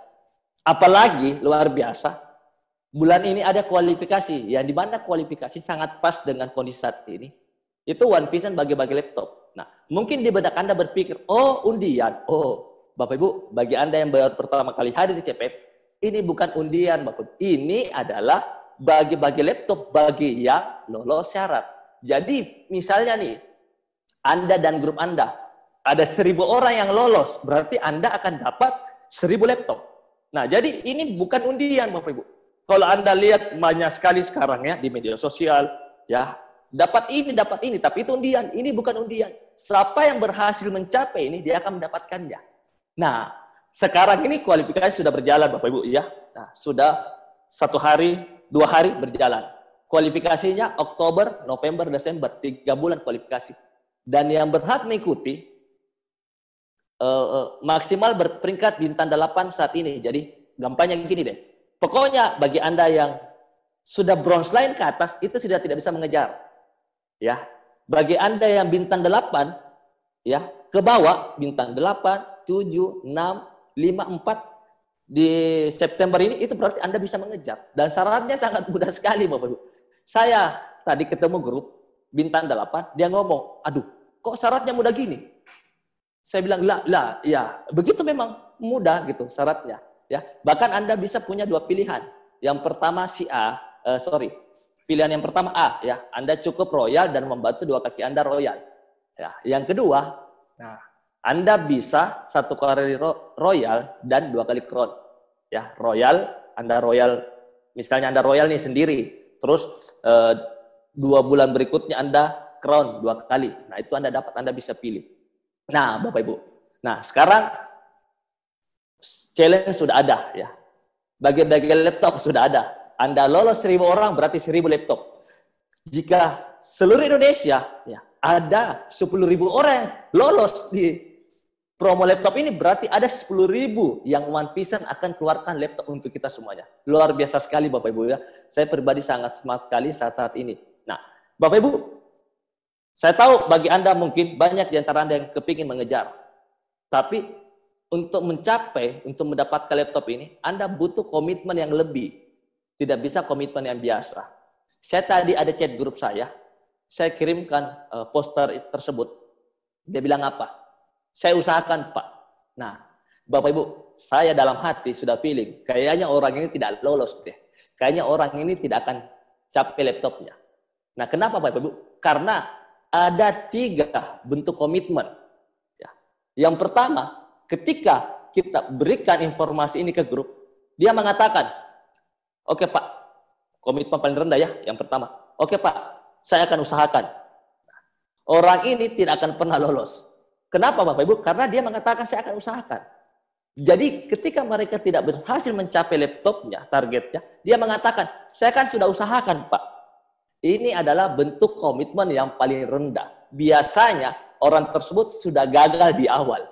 C: apalagi luar biasa, bulan ini ada kualifikasi, yang di mana kualifikasi sangat pas dengan kondisi saat ini. Itu One Piece bagi-bagi laptop. Nah, mungkin di benak Anda berpikir, oh undian, oh Bapak Ibu, bagi Anda yang baru pertama kali hadir di CPF, ini bukan undian, Bapak Ibu. Ini adalah bagi-bagi laptop bagi yang lolos syarat. Jadi misalnya nih, Anda dan grup Anda, ada 1.000 orang yang lolos, berarti Anda akan dapat 1.000 laptop. Nah, jadi ini bukan undian, Bapak Ibu. Kalau Anda lihat banyak sekali sekarang ya di media sosial, ya dapat ini, tapi itu undian. Ini bukan undian. Siapa yang berhasil mencapai ini, dia akan mendapatkannya. Nah, sekarang ini kualifikasi sudah berjalan, Bapak Ibu ya. Nah, sudah 1 hari, 2 hari berjalan. Kualifikasinya Oktober, November, Desember, 3 bulan kualifikasi. Dan yang berhak mengikuti maksimal berperingkat bintang 8 saat ini. Jadi gampangnya gini deh. Pokoknya bagi Anda yang sudah bronze line ke atas itu sudah tidak bisa mengejar. Ya. Bagi Anda yang bintang 8 ya, ke bawah bintang 8, 7, 6, 5, 4 di September ini itu berarti Anda bisa mengejar. Dan syaratnya sangat mudah sekali Bapak Ibu. Saya tadi ketemu grup bintang 8, dia ngomong, "Aduh, kok syaratnya mudah gini?" Saya bilang, lah, ya, begitu memang mudah gitu syaratnya. Ya, bahkan Anda bisa punya 2 pilihan. Yang pertama pilihan yang pertama A, ya, Anda cukup royal dan membantu 2 kaki Anda royal. Ya, yang kedua, nah, Anda bisa 1 kali royal dan 2 kali crown. Ya, royal, misalnya Anda royal nih sendiri, terus 2 bulan berikutnya Anda crown 2 kali. Nah, itu Anda bisa pilih. Nah, Bapak Ibu. Nah, sekarang challenge sudah ada ya. Bagi-bagi laptop sudah ada. Anda lolos 1.000 orang berarti 1.000 laptop. Jika seluruh Indonesia ya ada 10.000 orang yang lolos di promo laptop ini berarti ada 10.000 yang One Piece akan keluarkan laptop untuk kita semuanya. Luar biasa sekali Bapak Ibu ya. Saya pribadi sangat semangat sekali saat ini. Nah, Bapak Ibu, saya tahu bagi Anda mungkin banyak di antara Anda yang kepingin mengejar. Tapi untuk mendapatkan laptop ini, Anda butuh komitmen yang lebih. Tidak bisa komitmen yang biasa. Saya tadi ada chat grup saya kirimkan poster tersebut. Dia bilang apa? Saya usahakan Pak. Nah, Bapak Ibu, saya dalam hati sudah feeling, kayaknya orang ini tidak lolos deh. Kayaknya orang ini tidak akan capai laptopnya. Nah, kenapa Bapak Ibu? Karena ada 3 bentuk komitmen. Ya. Yang pertama, ketika kita berikan informasi ini ke grup, dia mengatakan, oke Pak, komitmen paling rendah ya, yang pertama. Oke Pak, saya akan usahakan. Orang ini tidak akan pernah lolos. Kenapa Bapak Ibu? Karena dia mengatakan saya akan usahakan. Jadi ketika mereka tidak berhasil mencapai laptopnya, targetnya, dia mengatakan, saya kan sudah usahakan Pak. Ini adalah bentuk komitmen yang paling rendah. Biasanya orang tersebut sudah gagal di awal.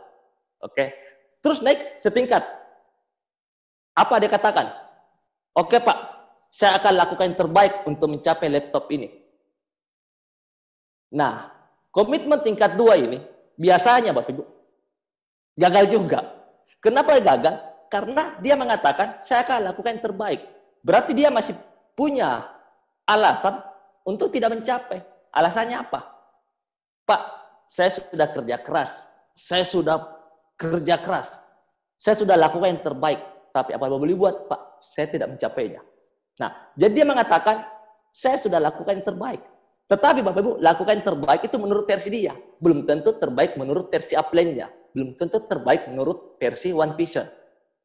C: Oke. Terus next setingkat. Apa dia katakan? Oke Pak, saya akan lakukan yang terbaik untuk mencapai laptop ini. Nah, komitmen tingkat 2 ini biasanya Bapak Ibu gagal juga. Kenapa gagal? Karena dia mengatakan saya akan lakukan yang terbaik. Berarti dia masih punya alasan untuk tidak mencapai. Alasannya apa? Pak, saya sudah kerja keras. saya sudah kerja keras, saya sudah lakukan yang terbaik, tapi apa boleh buat, Pak? Saya tidak mencapainya. Nah, jadi dia mengatakan, saya sudah lakukan yang terbaik. Tetapi Bapak Ibu, lakukan yang terbaik itu menurut versi dia. Belum tentu terbaik menurut versi upline-nya. Belum tentu terbaik menurut versi One Vision.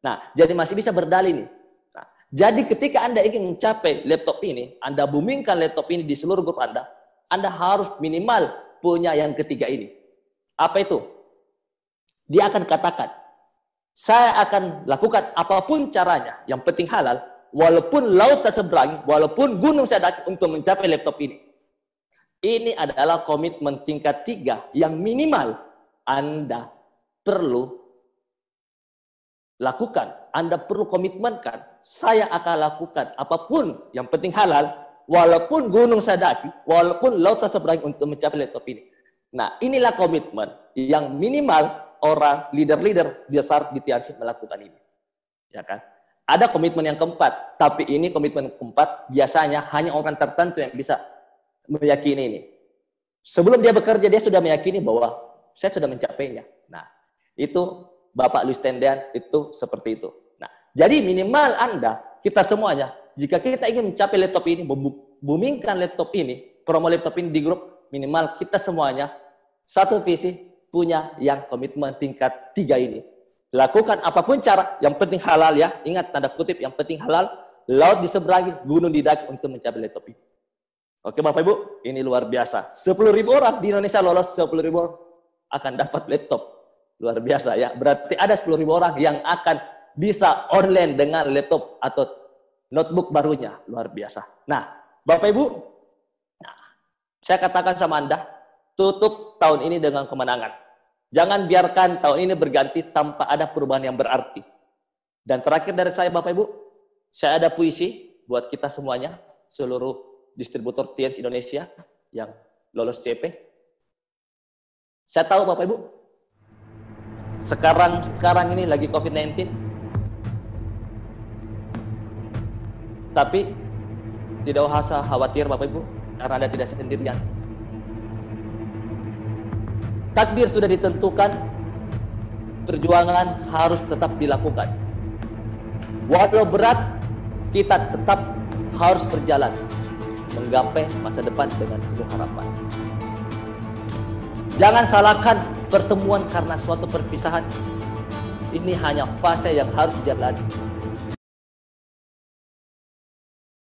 C: Nah, jadi masih bisa berdalih nih. Nah, jadi ketika Anda ingin mencapai laptop ini, Anda boomingkan laptop ini di seluruh grup Anda harus minimal punya yang ketiga ini. Apa itu? Dia akan katakan, saya akan lakukan apapun caranya, yang penting halal, walaupun laut saya seberangi, walaupun gunung saya daki untuk mencapai laptop ini. Ini adalah komitmen tingkat 3 yang minimal Anda perlu lakukan. Anda perlu komitmenkan, saya akan lakukan apapun yang penting halal, walaupun gunung saya daki, walaupun laut saya seberangi untuk mencapai laptop ini. Nah, inilah komitmen yang minimal orang leader-leader besar di Tianqi melakukan ini. Ya kan? Ada komitmen yang keempat, tapi ini komitmen keempat biasanya hanya orang tertentu yang bisa meyakini ini. Sebelum dia bekerja, dia sudah meyakini bahwa saya sudah mencapainya. Nah, itu Bapak Luis Tendean itu seperti itu. Nah, jadi minimal Anda, kita semuanya, jika kita ingin mencapai laptop ini, boomingkan laptop ini, promo laptop ini di grup, minimal kita semuanya satu visi, punya yang komitmen tingkat 3 ini. Lakukan apapun cara, yang penting halal ya. Ingat tanda kutip, yang penting halal. Laut diseberangi, gunung didaki untuk mencapai laptop ini. Oke Bapak Ibu, ini luar biasa. 10.000 orang di Indonesia lolos, 10.000 orang akan dapat laptop. Luar biasa ya. Berarti ada 10.000 orang yang akan bisa online dengan laptop atau notebook barunya. Luar biasa. Nah, Bapak Ibu, saya katakan sama Anda, tutup tahun ini dengan kemenangan. Jangan biarkan tahun ini berganti tanpa ada perubahan yang berarti. Dan terakhir dari saya Bapak Ibu, saya ada puisi buat kita semuanya, seluruh distributor Tianqi Indonesia yang lolos CP. Saya tahu Bapak Ibu, sekarang ini lagi COVID-19. Tapi tidak usah khawatir Bapak Ibu, karena Anda tidak sendirian. Takdir sudah ditentukan, perjuangan harus tetap dilakukan. Walau berat, kita tetap harus berjalan menggapai masa depan dengan penuh harapan. Jangan salahkan pertemuan karena suatu perpisahan. Ini hanya fase yang harus dijalani.